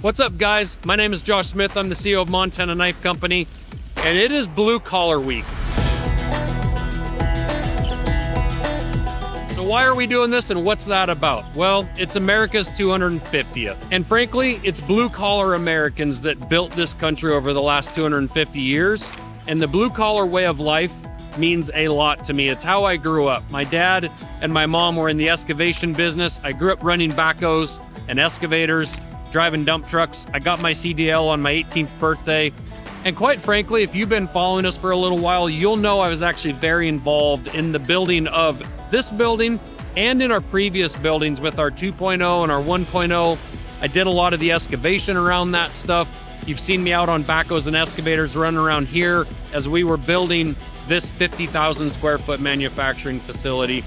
What's up, guys? My name is Josh Smith. I'm the CEO of Montana Knife Company, and it is Blue Collar Week. So why are we doing this and what's that about? Well, it's America's 250th. And frankly, it's blue collar Americans that built this country over the last 250 years. And the blue collar way of life means a lot to me. It's how I grew up. My dad and my mom were in the excavation business. I grew up running backhoes and excavators, driving dump trucks. I got my CDL on my 18th birthday. And quite frankly, if you've been following us for a little while, you'll know I was actually very involved in the building of this building and in our previous buildings with our 2.0 and our 1.0. I did a lot of the excavation around that stuff. You've seen me out on backhoes and excavators running around here as we were building this 50,000 square foot manufacturing facility.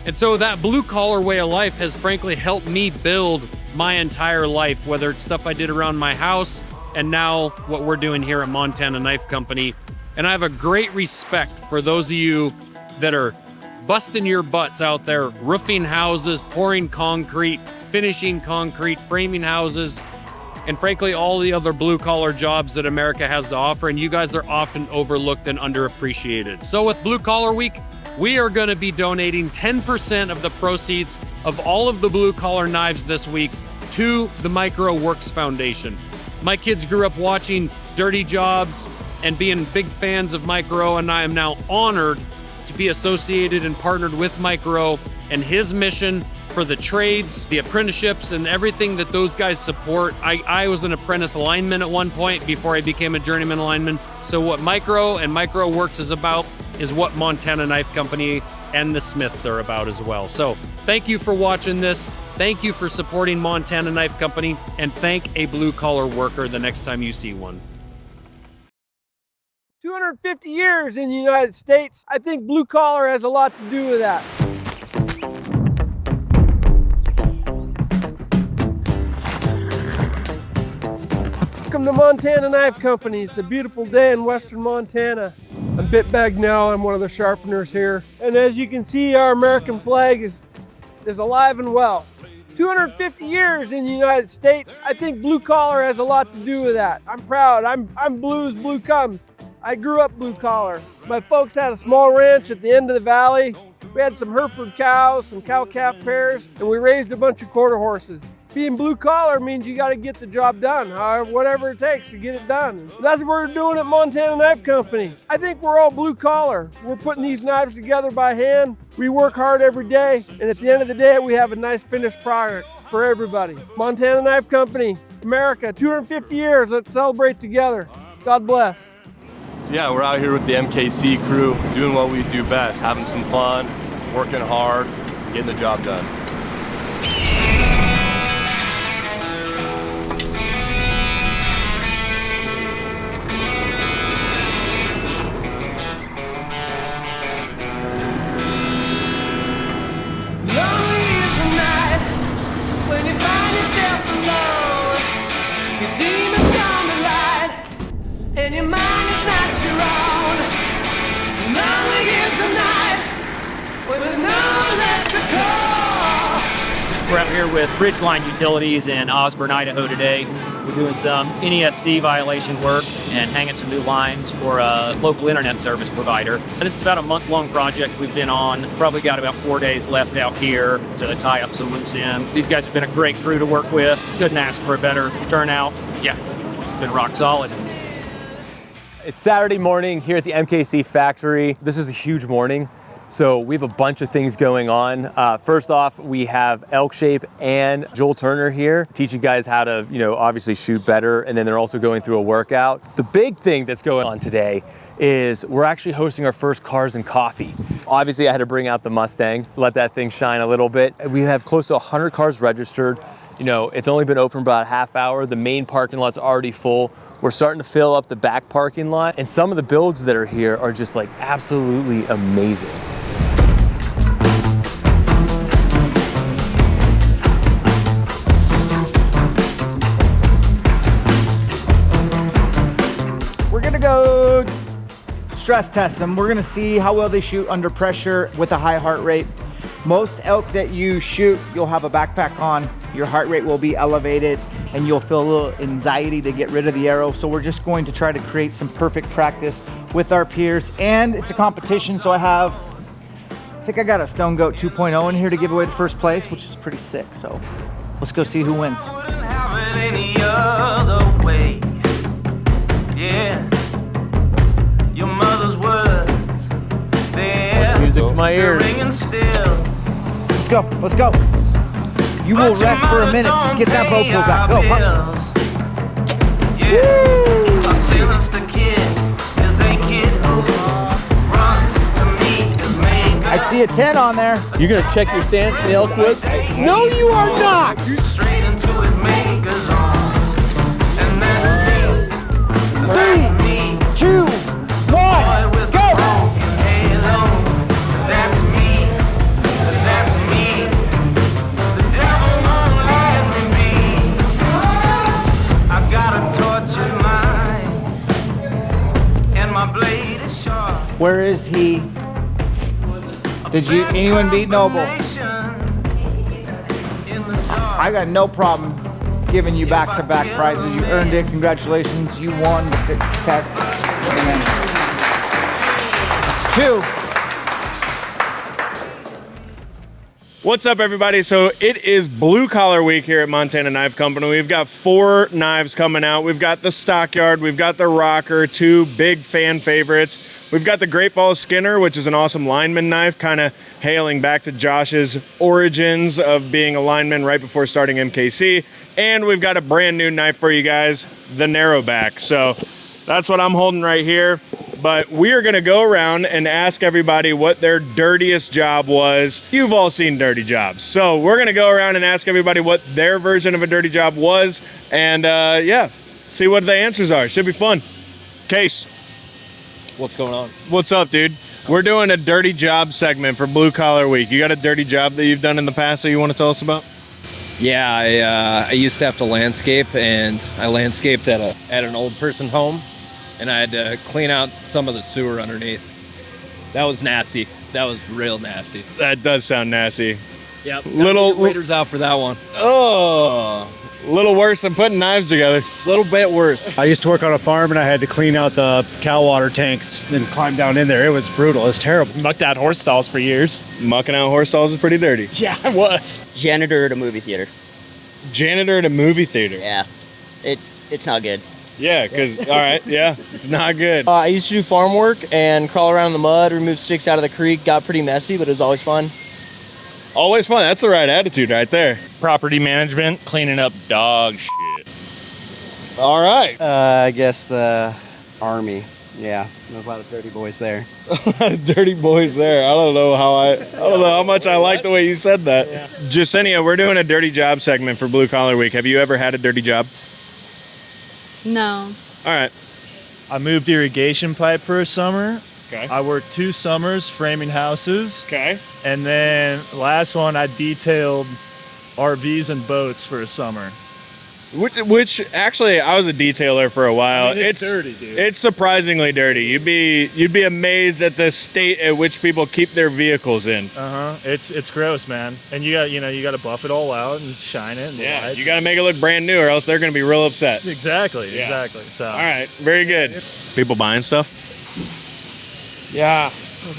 And so that blue collar way of life has frankly helped me build my entire life, whether it's stuff I did around my house and now what we're doing here at Montana Knife Company. And I have a great respect for those of you that are busting your butts out there, roofing houses, pouring concrete, finishing concrete, framing houses, and frankly, all the other blue collar jobs that America has to offer. And you guys are often overlooked and underappreciated. So with Blue Collar Week, we are gonna be donating 10% of the proceeds of all of the blue collar knives this week to the MikeroweWORKS Foundation. My kids grew up watching Dirty Jobs and being big fans of Mike-Rowe, and I am now honored to be associated and partnered with Mike-Rowe and his mission for the trades, the apprenticeships, and everything that those guys support. I was an apprentice lineman at one point before I became a journeyman lineman. So what Mike-Rowe and MikeroweWORKS is about is what Montana Knife Company and the Smiths are about as well. So thank you for watching this. Thank you for supporting Montana Knife Company, and thank a blue collar worker the next time you see one. 250 years in the United States. I think blue collar has a lot to do with that. Welcome to Montana Knife Company. It's a beautiful day in western Montana. I'm Bit Bagnell. I'm one of the sharpeners here. And as you can see, our American flag is alive and well. 250 years in the United States. I think blue collar has a lot to do with that. I'm proud. I'm blue as blue comes. I grew up blue collar. My folks had a small ranch at the end of the valley. We had some Hereford cows, some cow-calf pairs, and we raised a bunch of quarter horses. Being blue collar means you got to get the job done, however, whatever it takes to get it done. That's what we're doing at Montana Knife Company. I think we're all blue collar. We're putting these knives together by hand. We work hard every day, and at the end of the day, we have a nice finished product for everybody. Montana Knife Company, America, 250 years. Let's celebrate together. God bless. So yeah, we're out here with the MKC crew, doing what we do best, having some fun, working hard, getting the job done. We're out here with Ridgeline Utilities in Osborne, Idaho today. We're doing some NESC violation work and hanging some new lines for a local internet service provider. And this is about a month-long project we've been on. Probably got about 4 days left out here to tie up some loose ends. These guys have been a great crew to work with. Couldn't ask for a better turnout. Yeah, it's been rock solid. It's Saturday morning here at the MKC factory. This is a huge morning. So we have a bunch of things going on. First off, we have Elkshape and Joel Turner here teaching guys how to, obviously shoot better. And then they're also going through a workout. The big thing that's going on today is we're actually hosting our first Cars and Coffee. Obviously, I had to bring out the Mustang, let that thing shine a little bit. We have close to 100 cars registered. It's only been open for about a half hour. The main parking lot's already full. We're starting to fill up the back parking lot. And some of the builds that are here are just like absolutely amazing. We're gonna go stress test them. We're gonna see how well they shoot under pressure with a high heart rate. Most elk that you shoot, you'll have a backpack on. Your heart rate will be elevated. and you'll feel a little anxiety to get rid of the arrow. So we're just going to try to create some perfect practice with our peers. And it's a competition, so I think I got a Stone Goat 2.0 in here to give away the first place, which is pretty sick. So let's go see who wins. Your mother's words, Music to my ears. Let's go, let's go. You will rest for a minute. Just get that bow pulled back. Go, punch. I see a 10 on there. You're gonna check your stance in the Elkwoods? No, you are not. Straight into his maker's arms, and that's me. 3, 2, 1, go! That's me. That's me. The devil won't let me be. I got a tortured mind, and my blade is sharp. Where is he? Did anyone beat Noble? I got no problem giving you back-to-back prizes. You earned it. Congratulations. You won the fitness test. Amen. It's 2. What's up, everybody? So it is Blue Collar Week here at Montana Knife Company. We've got 4 knives coming out. We've got the Stockyard, we've got the Rocker, 2 big fan favorites. We've got the Great Falls Skinner, which is an awesome lineman knife, kind of hailing back to Josh's origins of being a lineman right before starting MKC. And we've got a brand new knife for you guys, the NARROWBACK. So that's what I'm holding right here. But we are gonna go around and ask everybody what their dirtiest job was. You've all seen dirty jobs. So we're gonna go around and ask everybody what their version of a dirty job was, and yeah, see what the answers are. Should be fun. Case. What's going on? What's up, dude? We're doing a dirty job segment for Blue Collar Week. You got a dirty job that you've done in the past that you wanna tell us about? Yeah, I used to have to landscape, and I landscaped at an old person home. And I had to clean out some of the sewer underneath. That was nasty. That was real nasty. That does sound nasty. Yep. Little waiters out for that one. Oh, a little worse than putting knives together. A little bit worse. I used to work on a farm, and I had to clean out the cow water tanks and climb down in there. It was brutal. It was terrible. Mucked out horse stalls for years. Mucking out horse stalls is pretty dirty. Yeah, it was. Janitor at a movie theater. Janitor at a movie theater. Yeah, it's not good. Yeah, because, all right, yeah, it's not good. I used to do farm work and crawl around in the mud, remove sticks out of the creek. Got pretty messy, but it was always fun. Always fun. That's the right attitude right there. Property management, cleaning up dog shit. All right. I guess the Army. Yeah, there's a lot of dirty boys there. A lot of dirty boys there. I don't know how much I like the way you said that. Yeah. Jasenia, we're doing a dirty job segment for Blue Collar Week. Have you ever had a dirty job? No. All right. I moved irrigation pipe for a summer. Okay. I worked 2 summers framing houses. Okay. And then last one, I detailed RVs and boats for a summer. Which actually, I was a detailer for a while. I mean, it's dirty, dude. It's surprisingly dirty. You'd be amazed at the state at which people keep their vehicles in. It's gross, man. And you got to buff it all out and shine it. And yeah, you got to make it look brand new, or else they're gonna be real upset. Exactly. So. All right, very good. People buying stuff. Yeah,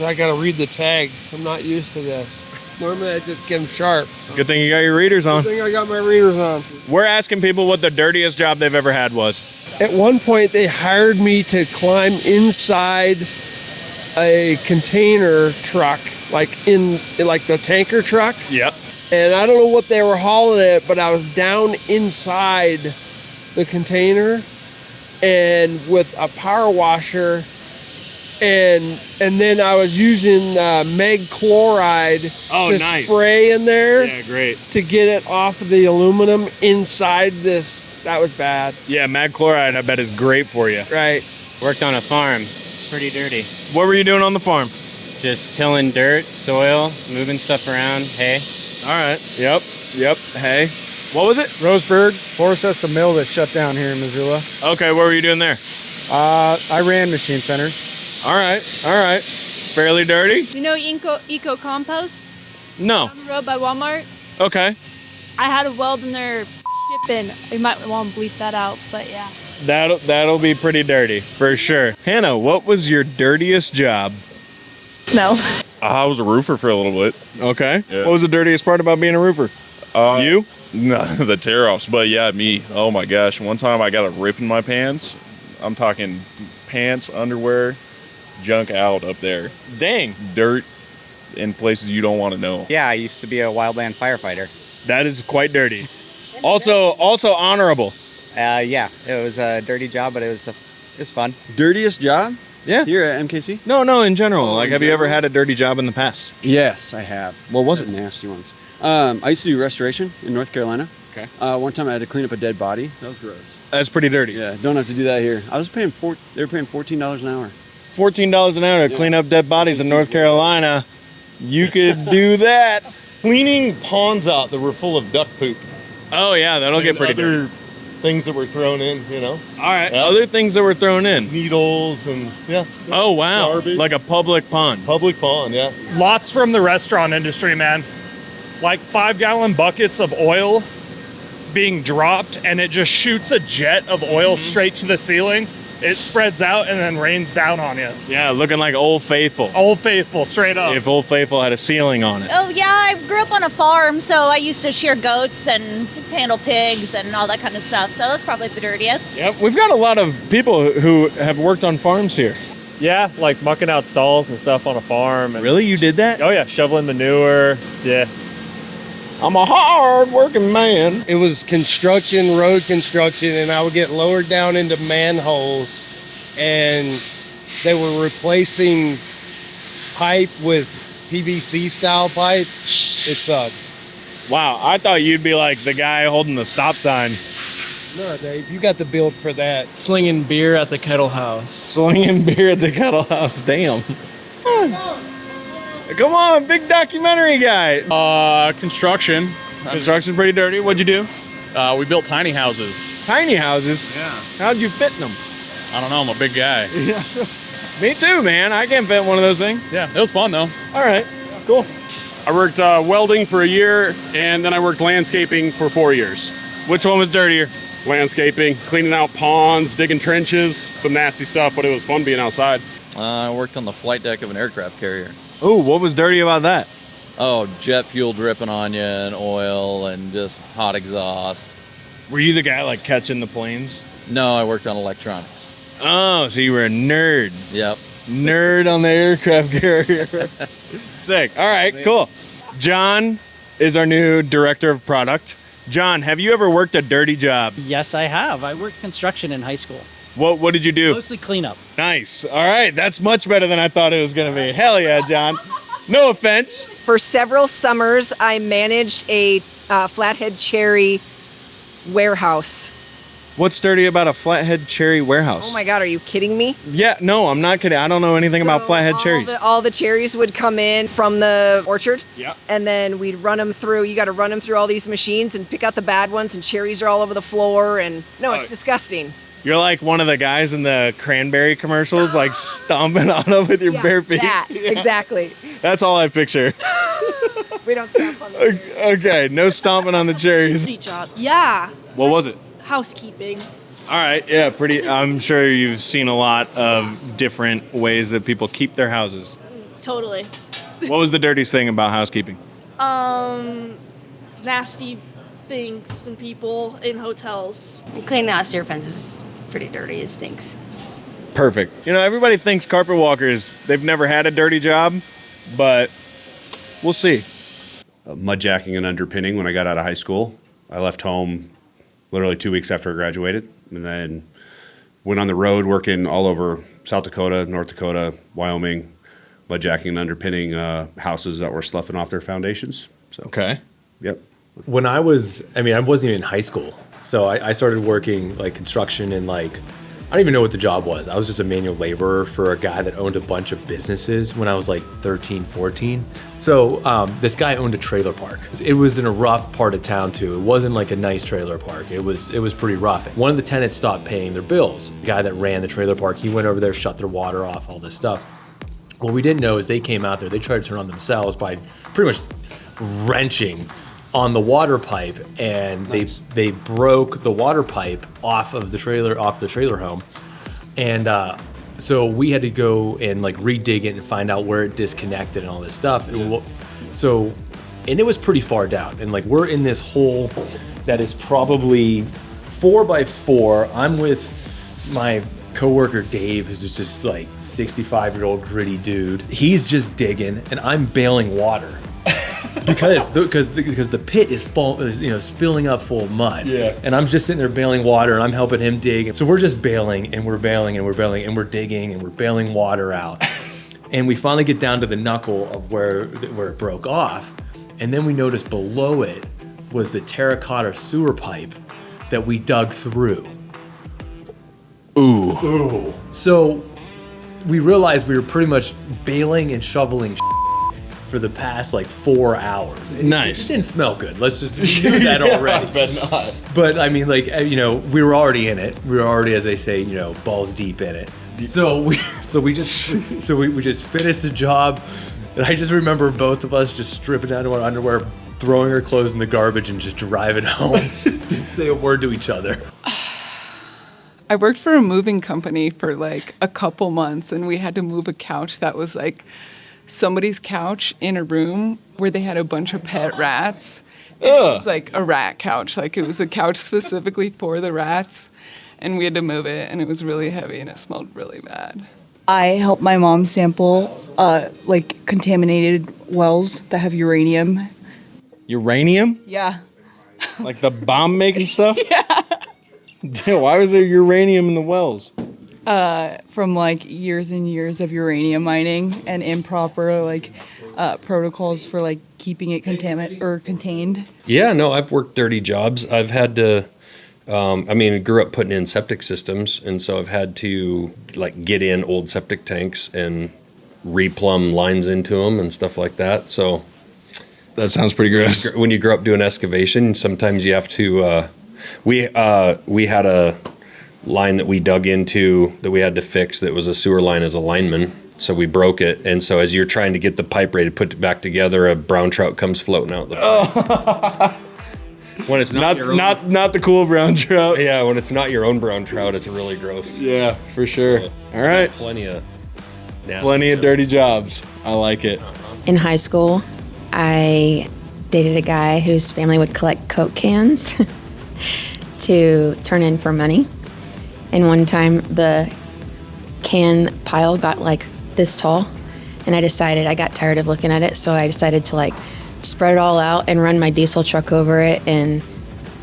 I gotta read the tags. I'm not used to this. Normally I just get them sharp. So. Good thing you got your readers on. Good thing I got my readers on. We're asking people what the dirtiest job they've ever had was. At one point they hired me to climb inside a container truck, like the tanker truck. Yep. And I don't know what they were hauling it, but I was down inside the container and with a power washer. And then I was using Mkc'S to spray in there. Yeah, great. To get it off of the aluminum inside this. That was bad. Yeah, Mkc'S I bet is great for you. Right. Worked on a farm. It's pretty dirty. What were you doing on the farm? Just tilling dirt, soil, moving stuff around, hay. All right. Yep. Hay. What was it? Roseburg, Forest System Mill that shut down here in Missoula. Okay, what were you doing there? I ran machine centers. All right. Fairly dirty? You know Eco Compost? No. On the road by Walmart? Okay. I had to weld in their shipping. You might want to bleep that out, but yeah. That'll be pretty dirty for sure. Hannah, what was your dirtiest job? No. I was a roofer for a little bit. Okay. Yeah. What was the dirtiest part about being a roofer? You? No, the tear-offs, but yeah, me. Oh my gosh. One time I got a rip in my pants. I'm talking pants, underwear, junk out up there. Dang. Dirt in places you don't want to know. Yeah, I used to be a wildland firefighter. That is quite dirty. Also honorable. Yeah, it was a dirty job, but it was fun. Dirtiest job? Yeah. Here at MKC? No, in general. Oh, like, have you ever had a dirty job in the past? Yes, I have. What was it? Nasty ones. I used to do restoration in North Carolina. Okay. One time I had to clean up a dead body. That was gross. That's pretty dirty. Yeah, don't have to do that here. I was paying they were paying $14 an hour. $14 an hour to clean up dead bodies in North Carolina. You could do that. Cleaning ponds out that were full of duck poop. Oh yeah, that'll get pretty dirty. Things that were thrown in, you know. All right. Yeah. Other things that were thrown in. Needles and yeah. Oh wow. Garbage. Like a public pond. Public pond, yeah. Lots from the restaurant industry, man. Like 5-gallon buckets of oil being dropped, and it just shoots a jet of oil straight to the ceiling. It spreads out and then rains down on you. Yeah, looking like Old Faithful. Old Faithful, straight up. If Old Faithful had a ceiling on it. Oh, yeah, I grew up on a farm, so I used to shear goats and handle pigs and all that kind of stuff. So that's probably the dirtiest. Yep, we've got a lot of people who have worked on farms here. Yeah, like mucking out stalls and stuff on a farm. And really? You did that? Oh yeah, shoveling manure. Yeah. I'm a hard-working man. It was construction, road construction, and I would get lowered down into manholes, and they were replacing pipe with PVC-style pipe. It sucked. Wow, I thought you'd be like the guy holding the stop sign. No, Dave, you got the build for that. Slinging beer at the kettle house. Slinging beer at the kettle house, damn. Come on, big documentary guy. Construction. Construction's pretty dirty. What'd you do? We built tiny houses. Tiny houses? Yeah. How'd you fit in them? I don't know, I'm a big guy. Me too, man. I can't fit one of those things. Yeah, it was fun though. All right, cool. I worked welding for a year, and then I worked landscaping for 4 years. Which one was dirtier? Landscaping, cleaning out ponds, digging trenches, some nasty stuff, but it was fun being outside. I worked on the flight deck of an aircraft carrier. Ooh, what was dirty about that? Oh, jet fuel dripping on you and oil and just hot exhaust. Were you the guy like catching the planes? No, I worked on electronics. Oh, so you were a nerd. Yep. Nerd on the aircraft carrier. Sick. All right, cool. John is our new director of product. John, have you ever worked a dirty job? Yes, I have. I worked construction in high school. What did you do? Mostly cleanup. Nice. All right, that's much better than I thought it was going to be. Hell yeah, John. No offense. For several summers, I managed a flathead cherry warehouse. What's dirty about a flathead cherry warehouse? Oh my God, are you kidding me? Yeah, no, I'm not kidding. I don't know anything about flathead cherries. All the cherries would come in from the orchard. Yeah. And then we'd run them through. You got to run them through all these machines and pick out the bad ones, and cherries are all over the floor. And no, it's disgusting. You're like one of the guys in the cranberry commercials, like stomping on them with your bare feet. Yeah, exactly. That's all I picture. We don't stomp on them. Okay, no stomping on the cherries. Job. Yeah. What was it? Housekeeping. All right, yeah, pretty. I'm sure you've seen a lot of different ways that people keep their houses. Totally. What was the dirtiest thing about housekeeping? Nasty things and people in hotels. Cleaning out stair fences is pretty dirty. It stinks. Perfect. You know, everybody thinks carpet walkers, they've never had a dirty job, but we'll see. Mudjacking and underpinning when I got out of high school. I left home literally 2 weeks after I graduated, and then went on the road working all over South Dakota, North Dakota, Wyoming, mudjacking and underpinning houses that were sloughing off their foundations. So, okay. Yep. When I wasn't even in high school. So I started working like construction and like, I don't even know what the job was. I was just a manual laborer for a guy that owned a bunch of businesses when I was like 13, 14. So this guy owned a trailer park. It was in a rough part of town too. It wasn't like a nice trailer park. It was pretty rough. One of the tenants stopped paying their bills. The guy that ran the trailer park, he went over there, shut their water off, all this stuff. What we didn't know is they came out there, they tried to turn on themselves by pretty much wrenching on the water pipe, and they broke the water pipe off the trailer home, and so we had to go and like re-dig it and find out where it disconnected and all this stuff. And and it was pretty far down, and like we're in this hole that is probably 4 by 4. I'm with my coworker Dave, who's just like 65-year-old gritty dude. He's just digging, and I'm bailing water because the pit is full, is filling up full of mud. Yeah. And I'm just sitting there bailing water, and I'm helping him dig. So we're just bailing, and we're bailing, and we're bailing, and we're digging, and we're bailing water out. And we finally get down to the knuckle of where it broke off, and then we notice below it was the terracotta sewer pipe that we dug through. Ooh. So we realized we were pretty much bailing and shoveling for the past like 4 hours. Nice. It didn't smell good. Let's just do that already. But not. But I mean, like, we were already in it. We were already, as they say, balls deep in it. So we just finished the job. And I just remember both of us just stripping down to our underwear, throwing our clothes in the garbage, and just driving home. Didn't say a word to each other. I worked for a moving company for like a couple months, and we had to move a couch that was like somebody's couch in a room where they had a bunch of pet rats. It was like a rat couch. Like it was a couch specifically for the rats, and we had to move it, and it was really heavy, and it smelled really bad. I helped my mom sample like contaminated wells that have uranium. Uranium? Yeah. Like the bomb making stuff? Yeah. Dude, why was there uranium in the wells? From like years and years of uranium mining and improper like protocols for like keeping it contained. Yeah, no, I've worked dirty jobs. I've had to I grew up putting in septic systems, and so I've had to like get in old septic tanks and replumb lines into them and stuff like that. So that sounds pretty gross. When you grow up doing excavation, sometimes you have to. We had a line that we dug into that we had to fix that was a sewer line as a lineman. So we broke it, and so as you're trying to get the pipe ready to put it back together, a brown trout comes floating out the pipe. When it's not the cool brown trout. Yeah, when it's not your own brown trout, it's really gross. Yeah, for sure. So, all right. Plenty of dirty jobs. I like it. In high school, I dated a guy whose family would collect Coke cans to turn in for money. And one time the can pile got like this tall, and I got tired of looking at it, so I decided to like spread it all out and run my diesel truck over it and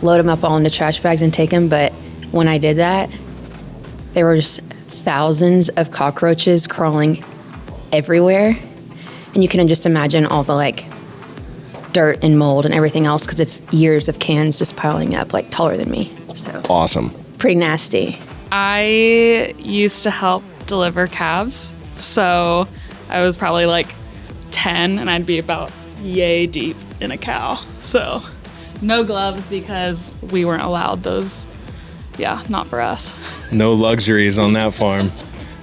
load them up all into trash bags and take them. But when I did that, there were just thousands of cockroaches crawling everywhere. And you can just imagine all the like dirt and mold and everything else, because it's years of cans just piling up like taller than me. So awesome. Pretty nasty. I used to help deliver calves. So I was probably like 10, and I'd be about yay deep in a cow. So no gloves because we weren't allowed those. Yeah, not for us. No luxuries on that farm.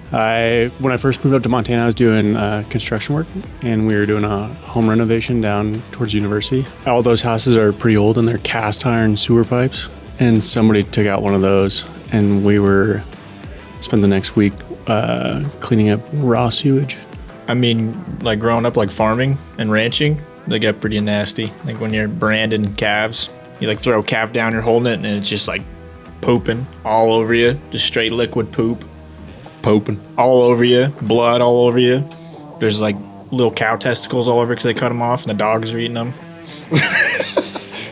When I first moved up to Montana, I was doing construction work, and we were doing a home renovation down towards university. All those houses are pretty old, and they're cast iron sewer pipes. And somebody took out one of those, and we spent the next week cleaning up raw sewage. I mean, like growing up like farming and ranching, they get pretty nasty. Like when you're branding calves, you like throw a calf down, you're holding it, and it's just like pooping all over you, just straight liquid poop. Pooping all over you, blood all over you. There's like little cow testicles all over because they cut them off and the dogs are eating them.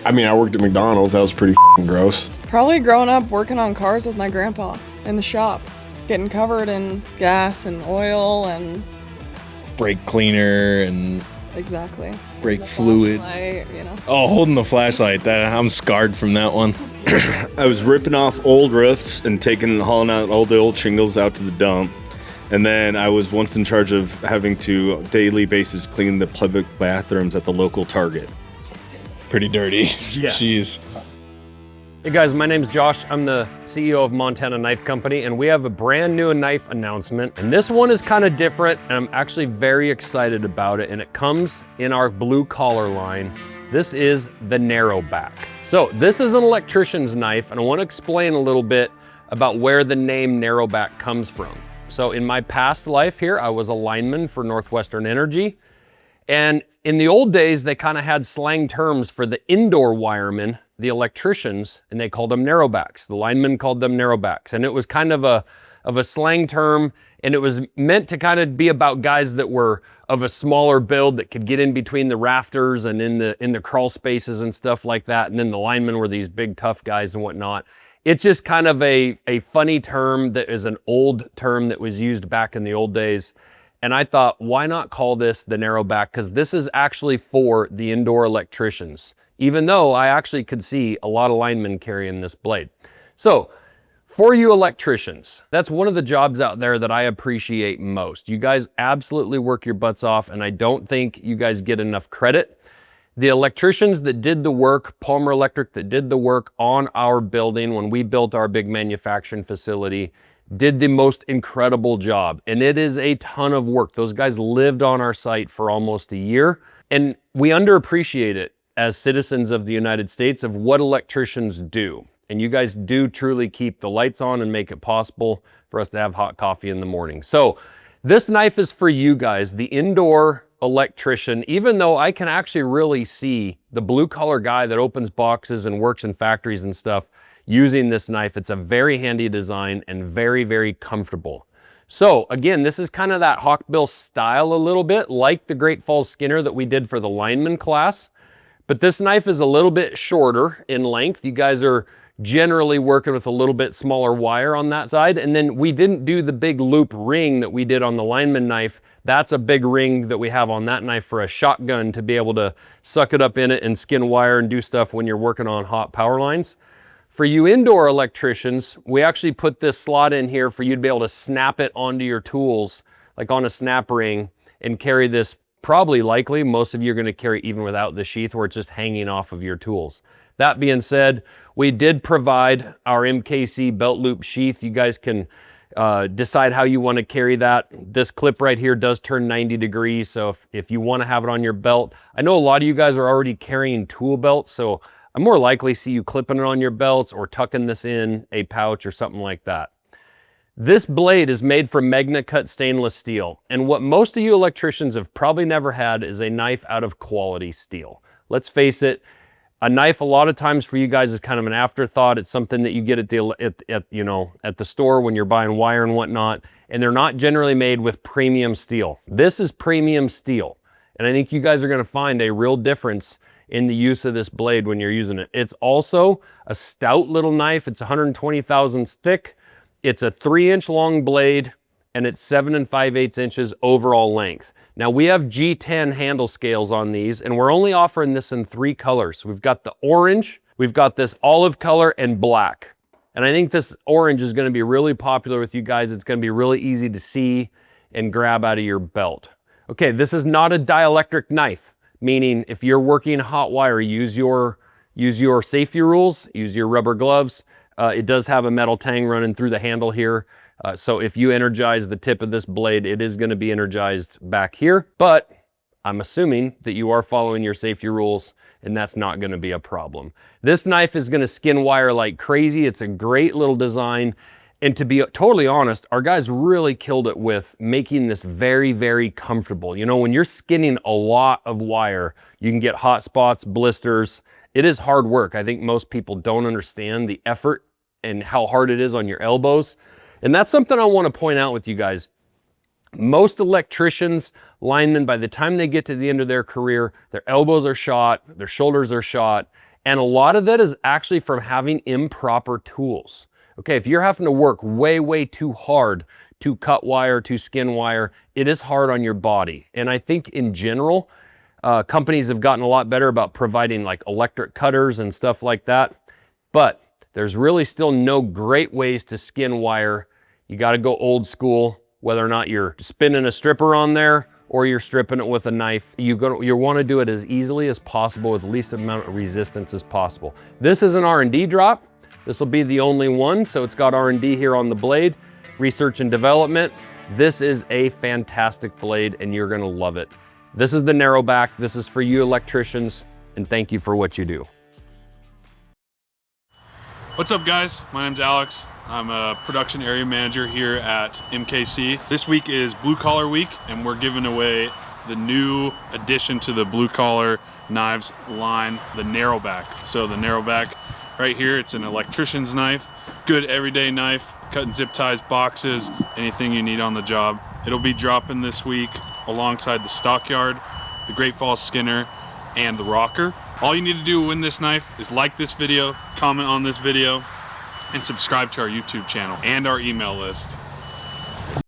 I mean, I worked at McDonald's. That was pretty gross. Probably growing up working on cars with my grandpa in the shop, getting covered in gas and oil and brake cleaner and exactly brake fluid. Oh, holding the flashlight. I'm scarred from that one. I was ripping off old roofs and hauling out all the old shingles out to the dump. And then I was once in charge of having to daily basis clean the public bathrooms at the local Target. Pretty dirty. Yeah. Jeez. Hey guys, my name's Josh. I'm the CEO of Montana Knife Company, and we have a brand new knife announcement. And this one is kind of different, and I'm actually very excited about it. And it comes in our blue collar line. This is the NARROWBACK. So this is an electrician's knife, and I want to explain a little bit about where the name NARROWBACK comes from. So in my past life here, I was a lineman for Northwestern Energy. And in the old days, they kind of had slang terms for the indoor wiremen, the electricians, and they called them narrowbacks. The linemen called them narrowbacks. And it was kind of a slang term, and it was meant to kind of be about guys that were of a smaller build that could get in between the rafters and in the crawl spaces and stuff like that. And then the linemen were these big tough guys and whatnot. It's just kind of a funny term that is an old term that was used back in the old days. And I thought, why not call this the NARROWBACK? Because this is actually for the indoor electricians, even though I actually could see a lot of linemen carrying this blade. So for you electricians, that's one of the jobs out there that I appreciate most. You guys absolutely work your butts off, and I don't think you guys get enough credit. The electricians that did the work, Palmer Electric, that did the work on our building when we built our big manufacturing facility, did the most incredible job. And it is a ton of work. Those guys lived on our site for almost a year. And we underappreciate it as citizens of the United States of what electricians do. And you guys do truly keep the lights on and make it possible for us to have hot coffee in the morning. So this knife is for you guys, the indoor electrician, even though I can actually really see the blue collar guy that opens boxes and works in factories and stuff using this knife. It's a very handy design and very, very comfortable. So again, this is kind of that hawkbill style a little bit, like the Great Falls Skinner that we did for the lineman class. But this knife is a little bit shorter in length. You guys are generally working with a little bit smaller wire on that side. And then we didn't do the big loop ring that we did on the lineman knife. That's a big ring that we have on that knife for a shotgun to be able to suck it up in it and skin wire and do stuff when you're working on hot power lines. For you indoor electricians, we actually put this slot in here for you to be able to snap it onto your tools, like on a snap ring, and carry this. Probably likely, most of you are going to carry even without the sheath, where it's just hanging off of your tools. That being said, we did provide our MKC belt loop sheath. You guys can decide how you want to carry that. This clip right here does turn 90 degrees, so if you want to have it on your belt. I know a lot of you guys are already carrying tool belts, so I'm more likely see you clipping it on your belts or tucking this in a pouch or something like that. This blade is made from magna cut stainless steel, and what most of you electricians have probably never had is a knife out of quality steel. Let's face it, a knife a lot of times for you guys is kind of an afterthought. It's something that you get at the store when you're buying wire and whatnot, and they're not generally made with premium steel. This is premium steel, and I think you guys are going to find a real difference in the use of this blade when you're using it. It's also a stout little knife. It's 120 thousandths thick. It's a 3-inch long blade, and it's 7 5/8 inches overall length. Now we have G10 handle scales on these, and we're only offering this in 3 colors. We've got the orange, we've got this olive color, and black. And I think this orange is going to be really popular with you guys. It's going to be really easy to see and grab out of your belt. Okay, this is not a dielectric knife, meaning if you're working hot wire, use your safety rules, use your rubber gloves. It does have a metal tang running through the handle here. So if you energize the tip of this blade, it is going to be energized back here. But I'm assuming that you are following your safety rules, and that's not going to be a problem. This knife is going to skin wire like crazy. It's a great little design. And to be totally honest, our guys really killed it with making this very, very comfortable. You know, when you're skinning a lot of wire, you can get hot spots, blisters. It is hard work. I think most people don't understand the effort and how hard it is on your elbows. And that's something I want to point out with you guys. Most electricians, linemen, by the time they get to the end of their career, their elbows are shot, their shoulders are shot, and a lot of that is actually from having improper tools. Okay, if you're having to work way, way too hard to cut wire, to skin wire, it is hard on your body. And I think in general, companies have gotten a lot better about providing like electric cutters and stuff like that. But there's really still no great ways to skin wire. You got to go old school, whether or not you're spinning a stripper on there or you're stripping it with a knife. You want to do it as easily as possible with the least amount of resistance as possible. This is an R&D drop. This will be the only one, so it's got R&D here on the blade, research and development. This is a fantastic blade, and you're going to love it. This is the NARROWBACK. This is for you electricians, and thank you for what you do. What's up, guys? My name's Alex. I'm a production area manager here at MKC. This week is Blue Collar Week, and we're giving away the new addition to the Blue Collar knives line, the NARROWBACK. So the NARROWBACK right here, it's an electrician's knife, good everyday knife, cutting zip ties, boxes, anything you need on the job. It'll be dropping this week alongside the Stockyard, the Great Falls Skinner, and the Rocker. All you need to do to win this knife is like this video, comment on this video, and subscribe to our YouTube channel and our email list.